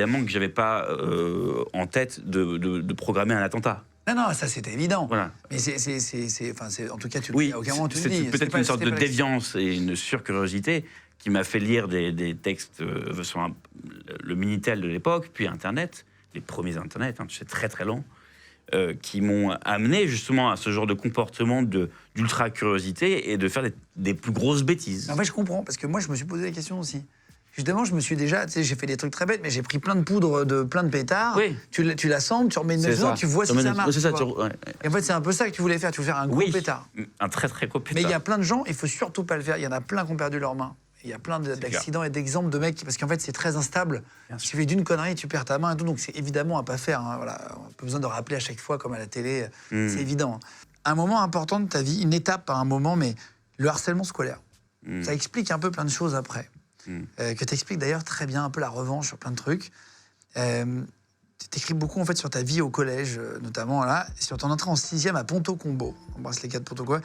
évidemment que j'avais pas en tête de programmer un attentat. Non, ça c'était évident. Voilà. Mais en tout cas, tu Oui, à aucun moment tu le c'est dis. peut-être une sorte de déviance et une surcuriosité qui m'a fait lire des textes sur le Minitel de l'époque, puis Internet, les premiers Internet, c'est très très long, qui m'ont amené justement à ce genre de comportement d'ultra-curiosité et de faire des plus grosses bêtises. En fait, je comprends, parce que moi, je me suis posé la question aussi. Justement, je me suis déjà, tu sais, j'ai fait des trucs très bêtes, mais j'ai pris plein de poudre, plein de pétards. Oui. Tu l'assembles, tu remets une maison, tu vois si ça marche. C'est ça, ouais. Et en fait, c'est un peu ça que tu voulais faire. Tu veux faire un gros pétard. Un très très gros pétard. Mais il y a plein de gens, il faut surtout pas le faire. Il y en a plein qui ont perdu leurs mains. Il y a plein d'accidents et d'exemples de mecs, parce qu'en fait, c'est très instable. Tu fais d'une connerie, tu perds ta main et tout. Donc, c'est évidemment à pas faire. Hein, voilà. On n'a pas besoin de rappeler à chaque fois, comme à la télé. C'est évident. Un moment important de ta vie, une étape à un moment, mais le harcèlement scolaire. Ça explique un peu plein de choses après. Que tu expliques d'ailleurs très bien, un peu la revanche sur plein de trucs. Tu t'écris beaucoup en fait sur ta vie au collège, notamment là, sur ton entrée en 6e à Ponto Combo. On embrasse les gars de Ponto Combo.